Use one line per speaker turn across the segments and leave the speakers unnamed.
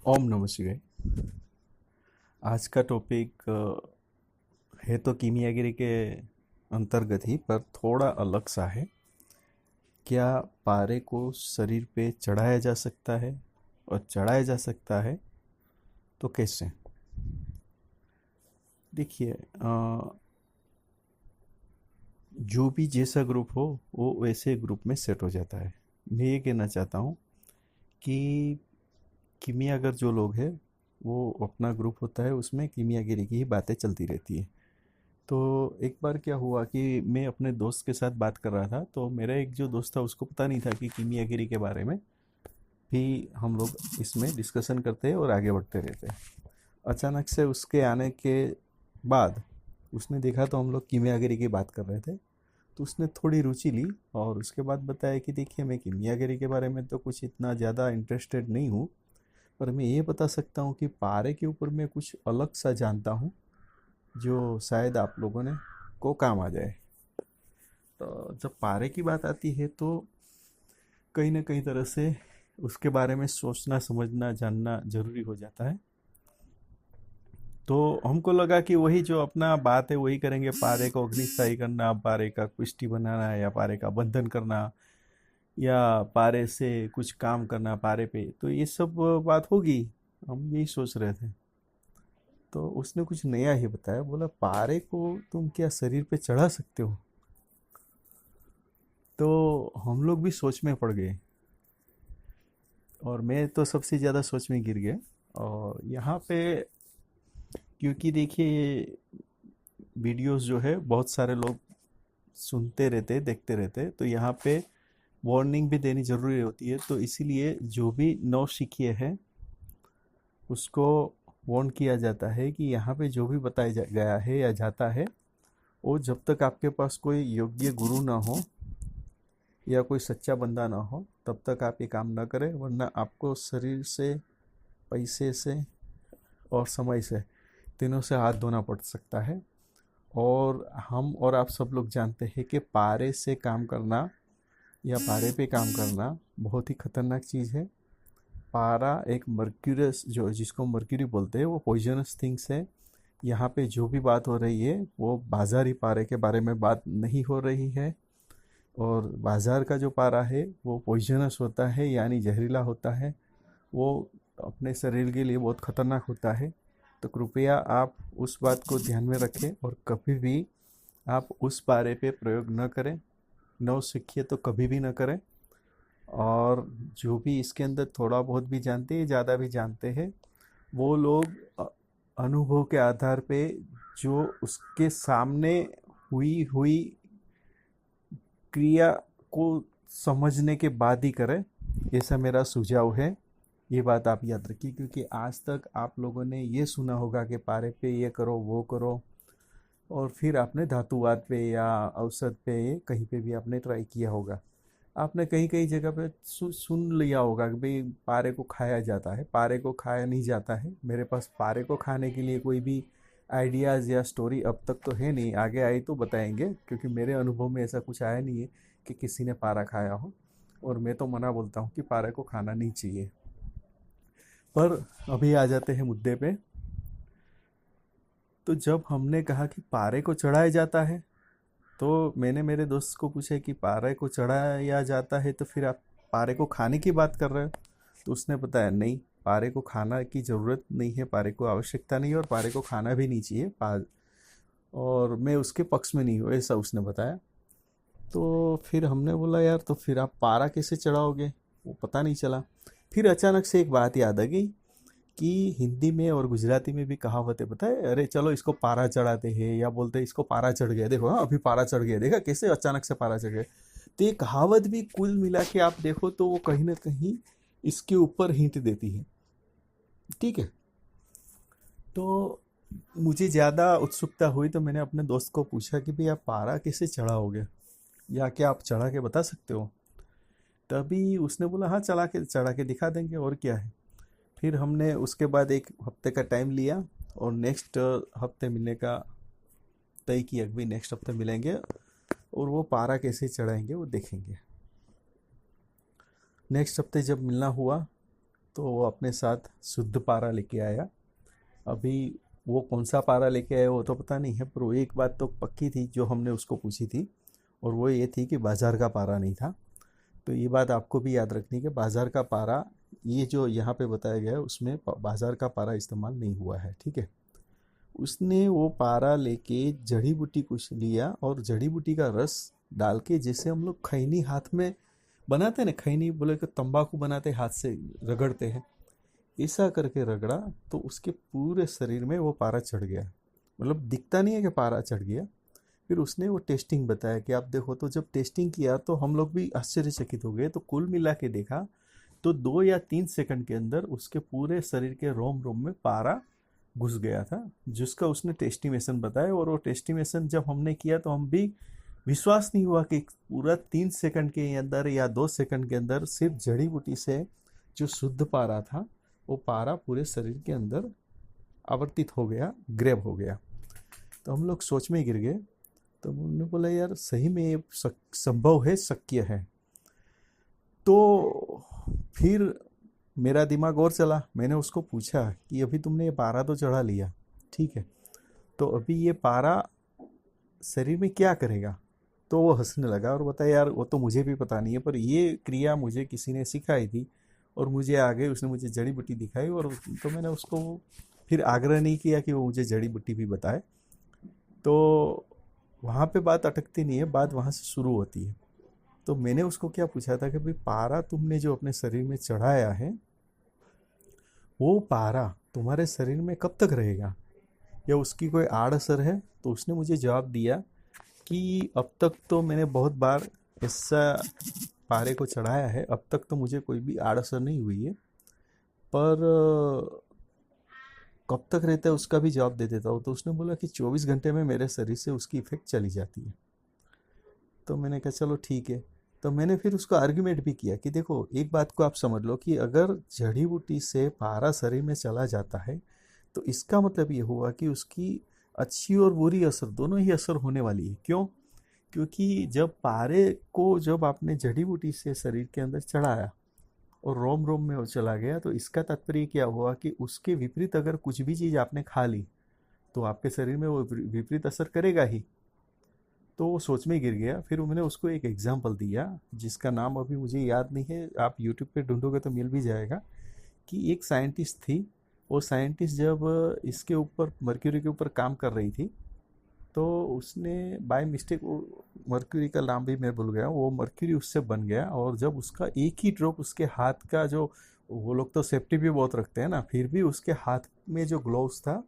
ओम नमः शिवाय। आज का टॉपिक है तो कीमियागिरी के अंतर्गत ही, पर थोड़ा अलग सा है। क्या पारे को शरीर पे चढ़ाया जा सकता है? और चढ़ाया जा सकता है तो कैसे? देखिए, जो भी जैसा ग्रुप हो वो वैसे ग्रुप में सेट हो जाता है। मैं ये कहना चाहता हूँ कि कीमियागर जो लोग हैं, वो अपना ग्रुप होता है, उसमें कीमियागिरी की ही बातें चलती रहती है। तो एक बार क्या हुआ कि मैं अपने दोस्त के साथ बात कर रहा था, तो मेरा एक जो दोस्त था उसको पता नहीं था कि कीमियागिरी के बारे में भी हम लोग इसमें डिस्कशन करते हैं और आगे बढ़ते रहते हैं। अचानक से उसके आने के बाद उसने देखा तो हम लोग कीमियागिरी की बात कर रहे थे। तो उसने थोड़ी रुचि ली और उसके बाद बताया कि देखिए, मैं कीमियागिरी के बारे में तो कुछ इतना ज़्यादा इंटरेस्टेड नहीं हूँ, पर मैं ये बता सकता हूँ कि पारे के ऊपर मैं कुछ अलग सा जानता हूँ जो शायद आप लोगों ने को काम आ जाए। तो जब पारे की बात आती है तो कहीं ना कहीं तरह से उसके बारे में सोचना समझना जानना जरूरी हो जाता है। तो हमको लगा कि वही जो अपना बात है वही करेंगे, पारे को अग्निशाही करना, पारे का कुश्ती बनाना, या पारे का बंधन करना, या पारे से कुछ काम करना पारे पे, तो ये सब बात होगी। हम यही सोच रहे थे। तो उसने कुछ नया ही बताया, बोला पारे को तुम क्या शरीर पे चढ़ा सकते हो? तो हम लोग भी सोच में पड़ गए, और मैं तो सबसे ज़्यादा सोच में गिर गया। और यहाँ पे क्योंकि देखिए, वीडियोस जो है बहुत सारे लोग सुनते रहते देखते रहते, तो यहाँ पे वार्निंग भी देनी ज़रूरी होती है। तो इसीलिए जो भी नौसिखिए है उसको वार्न किया जाता है कि यहाँ पे जो भी बताया गया है या जाता है, वो जब तक आपके पास कोई योग्य गुरु ना हो या कोई सच्चा बंदा ना हो तब तक आप ये काम ना करें, वरना आपको शरीर से, पैसे से और समय से, तीनों से हाथ धोना पड़ सकता है। और हम और आप सब लोग जानते हैं कि पारे से काम करना या पारे पे काम करना बहुत ही खतरनाक चीज़ है। पारा एक मर्क्यूरस, जो जिसको मर्क्यूरी बोलते हैं, वो पॉइजनस थिंग्स है। यहाँ पे जो भी बात हो रही है वो बाजारी पारे के बारे में बात नहीं हो रही है। और बाजार का जो पारा है वो पॉइजनस होता है, यानी जहरीला होता है। वो अपने शरीर के लिए बहुत खतरनाक होता है। तो कृपया आप उस बात को ध्यान में रखें और कभी भी आप उस पारे पे प्रयोग न करें। नौ सीखिए तो कभी भी न करें। और जो भी इसके अंदर थोड़ा बहुत भी जानते हैं, ज़्यादा भी जानते हैं, वो लोग अनुभव के आधार पे जो उसके सामने हुई हुई क्रिया को समझने के बाद ही करें, ऐसा मेरा सुझाव है। ये बात आप याद रखिए, क्योंकि आज तक आप लोगों ने ये सुना होगा कि पारे पे ये करो वो करो, और फिर आपने धातुवाद पे या औषध पे कहीं पे भी आपने ट्राई किया होगा। आपने कहीं कहीं जगह पे सुन लिया होगा कि भाई पारे को खाया जाता है। पारे को खाया नहीं जाता है। मेरे पास पारे को खाने के लिए कोई भी आइडियाज़ या स्टोरी अब तक तो है नहीं, आगे आई तो बताएंगे, क्योंकि मेरे अनुभव में ऐसा कुछ आया नहीं है कि किसी ने पारा खाया हो। और मैं तो मना बोलता हूँ कि पारे को खाना नहीं चाहिए। पर अभी आ जाते हैं मुद्दे पे। तो जब हमने कहा कि पारे को चढ़ाया जाता है, तो मैंने मेरे दोस्त को पूछा कि पारे को चढ़ाया जाता है तो फिर आप पारे को खाने की बात कर रहे हो? तो उसने बताया नहीं, पारे को खाना की ज़रूरत नहीं है, पारे को आवश्यकता नहीं है, और पारे को खाना भी नहीं चाहिए। और मैं उसके पक्ष में नहीं हूँ, ऐसा उसने बताया। तो फिर हमने बोला यार, तो फिर आप पारा कैसे चढ़ाओगे? वो पता नहीं चला। फिर अचानक से एक बात याद आ गई कि हिंदी में और गुजराती में भी कहावत है, पता है? अरे चलो इसको पारा चढ़ाते हैं, या बोलते हैं इसको पारा चढ़ गया, देखो हाँ अभी पारा चढ़ गया, देखा कैसे अचानक से पारा चढ़ गया। तो ये कहावत भी कुल मिला के आप देखो तो वो कहीं ना कहीं इसके ऊपर हिंट देती है। ठीक है। तो मुझे ज़्यादा उत्सुकता हुई तो मैंने अपने दोस्त को पूछा कि भाई आप पारा कैसे चढ़ाओगे, या क्या आप चढ़ा के बता सकते हो? तभी उसने बोला हाँ, चढ़ा के दिखा देंगे, और क्या है। फिर हमने उसके बाद एक हफ्ते का टाइम लिया और नेक्स्ट हफ्ते मिलने का तय किया कि भाई नेक्स्ट हफ्ते मिलेंगे, और वो पारा कैसे चढ़ाएंगे वो देखेंगे। नेक्स्ट हफ्ते जब मिलना हुआ तो वो अपने साथ शुद्ध पारा लेके आया। अभी वो कौन सा पारा लेके आया वो तो पता नहीं है, पर वो एक बात तो पक्की थी जो हमने उसको पूछी थी, और वो ये थी कि बाज़ार का पारा नहीं था। तो ये बात आपको भी याद रखनी कि बाज़ार का पारा, ये जो यहाँ पे बताया गया है उसमें बाज़ार का पारा इस्तेमाल नहीं हुआ है, ठीक है। उसने वो पारा लेके जड़ी बूटी कुछ लिया और जड़ी बूटी का रस डाल के, जैसे हम लोग खैनी हाथ में बनाते हैं ना, खैनी बोले कि तंबाकू बनाते हाथ से रगड़ते हैं, ऐसा करके रगड़ा तो उसके पूरे शरीर में वो पारा चढ़ गया। मतलब दिखता नहीं है कि पारा चढ़ गया। फिर उसने वो टेस्टिंग बताया कि आप देखो, तो जब टेस्टिंग किया तो हम लोग भी आश्चर्यचकित हो गए। तो कुल मिला के देखा तो 2 या 3 सेकंड के अंदर उसके पूरे शरीर के रोम रोम में पारा घुस गया था, जिसका उसने टेस्टिमेशन बताया। और वो टेस्टिमेशन जब हमने किया तो हम भी विश्वास नहीं हुआ कि पूरा 3 सेकंड के अंदर या 2 सेकंड के अंदर सिर्फ जड़ी बूटी से जो शुद्ध पारा था वो पारा पूरे शरीर के अंदर आवर्तित हो गया, ग्रैब हो गया। तो हम लोग सोच में गिर गए। तो उन्होंने बोला यार सही में ये संभव है, शक्य है। तो फिर मेरा दिमाग और चला। मैंने उसको पूछा कि अभी तुमने ये पारा तो चढ़ा लिया, ठीक है, तो अभी ये पारा शरीर में क्या करेगा? तो वो हंसने लगा और बताया यार वो तो मुझे भी पता नहीं है, पर ये क्रिया मुझे किसी ने सिखाई थी और मुझे आगे उसने मुझे जड़ी बूटी दिखाई। और तो मैंने उसको फिर आग्रह नहीं किया कि वो मुझे जड़ी बूटी भी बताए। तो वहाँ पे बात अटकती नहीं है, बात वहाँ से शुरू होती है। तो मैंने उसको क्या पूछा था कि भाई पारा तुमने जो अपने शरीर में चढ़ाया है वो पारा तुम्हारे शरीर में कब तक रहेगा, या उसकी कोई आड़ असर है? तो उसने मुझे जवाब दिया कि अब तक तो मैंने बहुत बार ऐसा पारे को चढ़ाया है, अब तक तो मुझे कोई भी आड़ असर नहीं हुई है, पर कब तक रहता है उसका भी जवाब दे देता हूँ। तो उसने बोला कि 24 घंटे में मेरे शरीर से उसकी इफेक्ट चली जाती है। तो मैंने कहा चलो ठीक है। तो मैंने फिर उसको आर्ग्यूमेंट भी किया कि देखो एक बात को आप समझ लो कि अगर जड़ी बूटी से पारा शरीर में चला जाता है तो इसका मतलब ये हुआ कि उसकी अच्छी और बुरी असर दोनों ही असर होने वाली है। क्यों? क्योंकि जब पारे को जब आपने जड़ी बूटी से शरीर के अंदर चढ़ाया और रोम रोम में वो चला गया, तो इसका तात्पर्य क्या हुआ कि उसके विपरीत अगर कुछ भी चीज़ आपने खा ली तो आपके शरीर में वो विपरीत असर करेगा ही। तो वो सोच में गिर गया। फिर मैंने उसको एक एग्जाम्पल दिया जिसका नाम अभी मुझे याद नहीं है, आप यूट्यूब पे ढूंढोगे तो मिल भी जाएगा। कि एक साइंटिस्ट थी, वो साइंटिस्ट जब इसके ऊपर मर्क्यूरी के ऊपर काम कर रही थी तो उसने बाय मिस्टेक, वो मर्क्यूरी का नाम भी मैं भूल गया, वो मर्क्यूरी उससे बन गया। और जब उसका एक ही ड्रॉप उसके हाथ का जो, वो लोग तो सेफ्टी भी बहुत रखते हैं ना, फिर भी उसके हाथ में जो ग्लोव्स था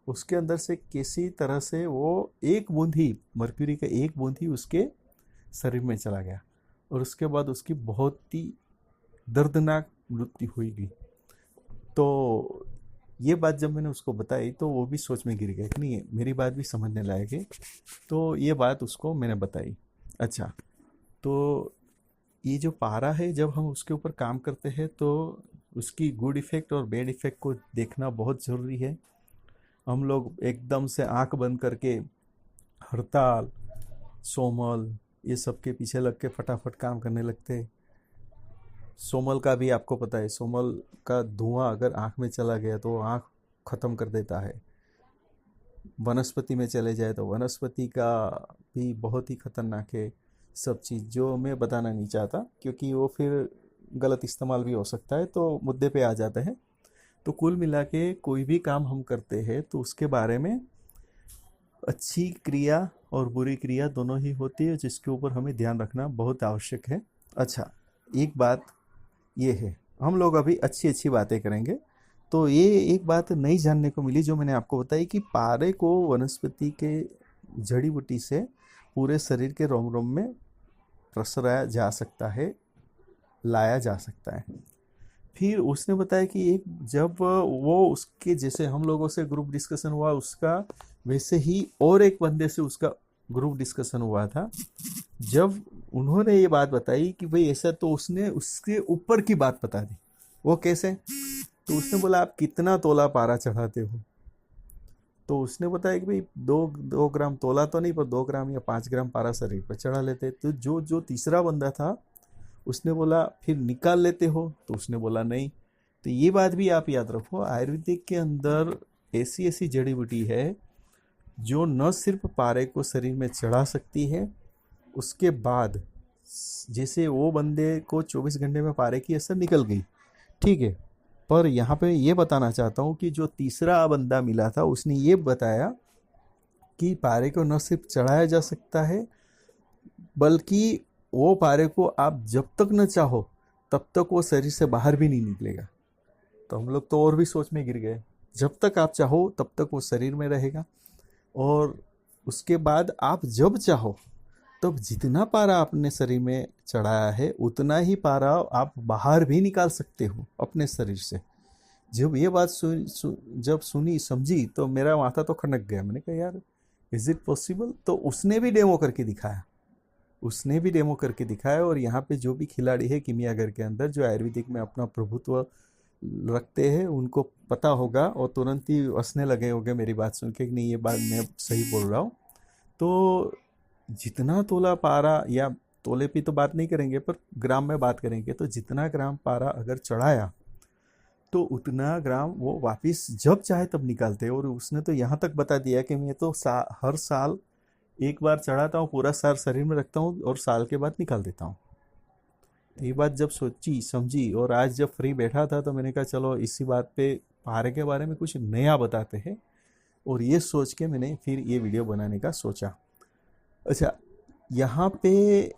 उसके अंदर से किसी तरह से वो एक बूंद ही, मर्क्यूरी का एक बूंद ही उसके शरीर में चला गया। और उसके बाद उसकी बहुत ही दर्दनाक मृत्यु हुई गई। तो ये बात जब मैंने उसको बताई तो वो भी सोच में गिर गया कि नहीं मेरी बात भी समझने लायक है। तो ये बात उसको मैंने बताई। अच्छा, तो ये जो पारा है जब हम उसके ऊपर काम करते हैं तो उसकी गुड इफ़ेक्ट और बैड इफ़ेक्ट को देखना बहुत ज़रूरी है। हम लोग एकदम से आंख बंद करके हड़ताल, सोमल, ये सब के पीछे लग के फटाफट काम करने लगते हैं। सोमल का भी आपको पता है, सोमल का धुआं अगर आँख में चला गया तो आँख ख़त्म कर देता है। वनस्पति में चले जाए तो वनस्पति का भी बहुत ही खतरनाक है। सब चीज़ जो मैं बताना नहीं चाहता क्योंकि वो फिर गलत इस्तेमाल भी हो सकता है, तो मुद्दे पे आ जाते हैं। तो कुल मिला के कोई भी काम हम करते हैं तो उसके बारे में अच्छी क्रिया और बुरी क्रिया दोनों ही होती है, जिसके ऊपर हमें ध्यान रखना बहुत आवश्यक है। अच्छा, एक बात ये है, हम लोग अभी अच्छी अच्छी बातें करेंगे। तो ये एक बात नई जानने को मिली जो मैंने आपको बताई कि पारे को वनस्पति के जड़ी बूटी से पूरे शरीर के रोम रोम में प्रसराया जा सकता है, लाया जा सकता है। फिर उसने बताया कि एक जब वो उसके जैसे हम लोगों से ग्रुप डिस्कशन हुआ उसका, वैसे ही और एक बंदे से उसका ग्रुप डिस्कशन हुआ था। जब उन्होंने ये बात बताई कि भाई ऐसा, तो उसने उसके ऊपर की बात बता दी। वो कैसे? तो उसने बोला आप कितना तोला पारा चढ़ाते हो? तो उसने बताया कि भाई 2 ग्राम तोला तो नहीं, पर 2 ग्राम या 5 ग्राम पारा शरीर पर चढ़ा लेते। तो जो जो तीसरा बंदा था उसने बोला फिर निकाल लेते हो? तो उसने बोला नहीं। तो ये बात भी आप याद रखो, आयुर्वेदिक के अंदर ऐसी ऐसी जड़ी बूटी है जो न सिर्फ पारे को शरीर में चढ़ा सकती है, उसके बाद जैसे वो बंदे को 24 घंटे में पारे की असर निकल गई, ठीक है, पर यहाँ पे ये बताना चाहता हूँ कि जो तीसरा बंदा मिला था उसने ये बताया कि पारे को न सिर्फ चढ़ाया जा सकता है, बल्कि वो पारे को आप जब तक न चाहो तब तक वो शरीर से बाहर भी नहीं निकलेगा। तो हम लोग तो और भी सोच में गिर गए। जब तक आप चाहो तब तक वो शरीर में रहेगा, और उसके बाद आप जब चाहो तब जितना पारा आपने शरीर में चढ़ाया है उतना ही पारा आप बाहर भी निकाल सकते हो अपने शरीर से। जब ये बात जब सुनी समझी तो मेरा माथा तो खनक गया। मैंने कहा यार, इज इट पॉसिबल? तो उसने भी डेमो करके दिखाया, और यहाँ पे जो भी खिलाड़ी है किमियागर के अंदर जो आयुर्वेदिक में अपना प्रभुत्व रखते हैं, उनको पता होगा और तुरंत ही हंसने लगे होंगे मेरी बात सुन के कि नहीं, ये बात मैं सही बोल रहा हूँ। तो जितना तोला पारा, या तोले पे तो बात नहीं करेंगे पर ग्राम में बात करेंगे, तो जितना ग्राम पारा अगर चढ़ाया तो उतना ग्राम वो वापस जब चाहे तब निकालते हैं। और उसने तो यहाँ तक बता दिया कि मैं तो हर साल एक बार चढ़ाता हूँ, पूरा साल शरीर में रखता हूँ और साल के बाद निकाल देता हूँ। ये बात जब सोची समझी और आज जब फ्री बैठा था तो मैंने कहा चलो इसी बात पे पारे के बारे में कुछ नया बताते हैं, और ये सोच के मैंने फिर ये वीडियो बनाने का सोचा। अच्छा, यहाँ पे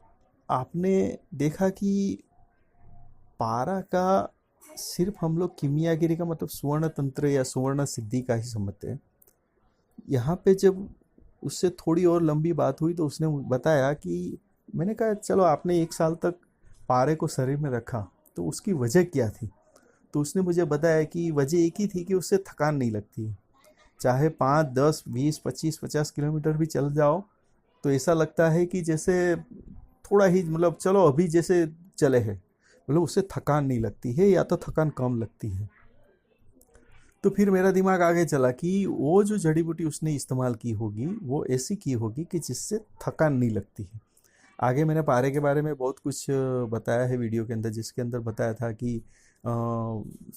आपने देखा कि पारा का सिर्फ हम लोग किमियागिरी का मतलब सुवर्ण तंत्र या सुवर्ण सिद्धि का ही समझते हैं। यहाँ पे जब उससे थोड़ी और लंबी बात हुई तो उसने बताया कि, मैंने कहा चलो आपने 1 साल तक पारे को शरीर में रखा तो उसकी वजह क्या थी? तो उसने मुझे बताया कि वजह एक ही थी कि उससे थकान नहीं लगती है। चाहे 5, 10, 20, 25, 50 किलोमीटर भी चल जाओ तो ऐसा लगता है कि जैसे थोड़ा ही, मतलब चलो अभी जैसे चले हैं, मतलब उससे थकान नहीं लगती है या तो थकान कम लगती है। तो फिर मेरा दिमाग आगे चला कि वो जो जड़ी बूटी उसने इस्तेमाल की होगी वो ऐसी की होगी कि जिससे थकान नहीं लगती है। आगे मैंने पारे के बारे में बहुत कुछ बताया है वीडियो के अंदर, जिसके अंदर बताया था कि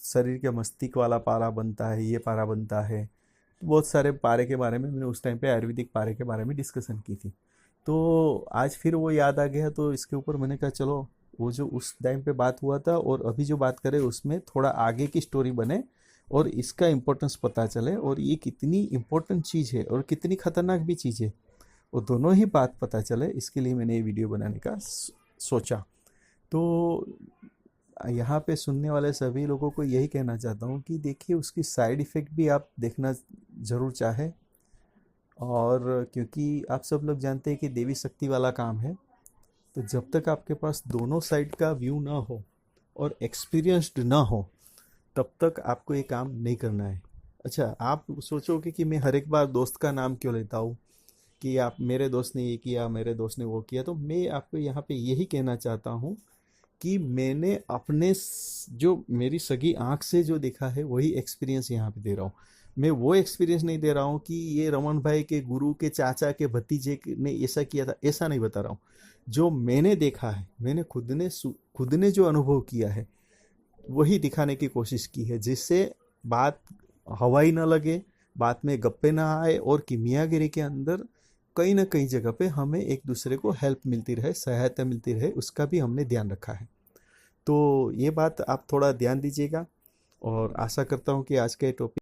शरीर के मस्तिष्क वाला पारा बनता है, ये पारा बनता है। तो बहुत सारे पारे के बारे में मैंने उस टाइम पे आयुर्वेदिक पारे के बारे में डिस्कशन की थी। तो आज फिर वो याद आ गया, तो इसके ऊपर मैंने कहा चलो वो जो उस टाइम पे बात हुआ था और अभी जो बात करें उसमें थोड़ा आगे की स्टोरी बने और इसका इम्पोर्टेंस पता चले, और ये कितनी इम्पोर्टेंट चीज़ है और कितनी खतरनाक भी चीज़ है, वो दोनों ही बात पता चले। इसके लिए मैंने ये वीडियो बनाने का सोचा। तो यहाँ पे सुनने वाले सभी लोगों को यही कहना चाहता हूँ कि देखिए उसकी साइड इफ़ेक्ट भी आप देखना ज़रूर चाहे, और क्योंकि आप सब लोग जानते हैं कि देवी शक्ति वाला काम है, तो जब तक आपके पास दोनों साइड का व्यू ना हो और एक्सपीरियंस्ड ना हो तब तक आपको ये काम नहीं करना है। अच्छा, आप सोचोगे कि मैं हर एक बार दोस्त का नाम क्यों लेता हूँ कि आप, मेरे दोस्त ने ये किया, मेरे दोस्त ने वो किया। तो मैं आपको यहाँ पे यही कहना चाहता हूँ कि मैंने अपने जो मेरी सगी आँख से जो देखा है वही एक्सपीरियंस यहाँ पे दे रहा हूँ। मैं वो एक्सपीरियंस नहीं दे रहा हूँ कि ये रमन भाई के गुरु के चाचा के भतीजे ने ऐसा किया था, ऐसा नहीं बता रहा हूँ। जो मैंने देखा है, मैंने खुद ने जो अनुभव किया है वही दिखाने की कोशिश की है, जिससे बात हवाई ना लगे, बात में गप्पे ना आए, और किमियागिरी के अंदर कहीं ना कहीं जगह पे हमें एक दूसरे को हेल्प मिलती रहे, सहायता मिलती रहे, उसका भी हमने ध्यान रखा है। तो ये बात आप थोड़ा ध्यान दीजिएगा, और आशा करता हूँ कि आज का टॉपिक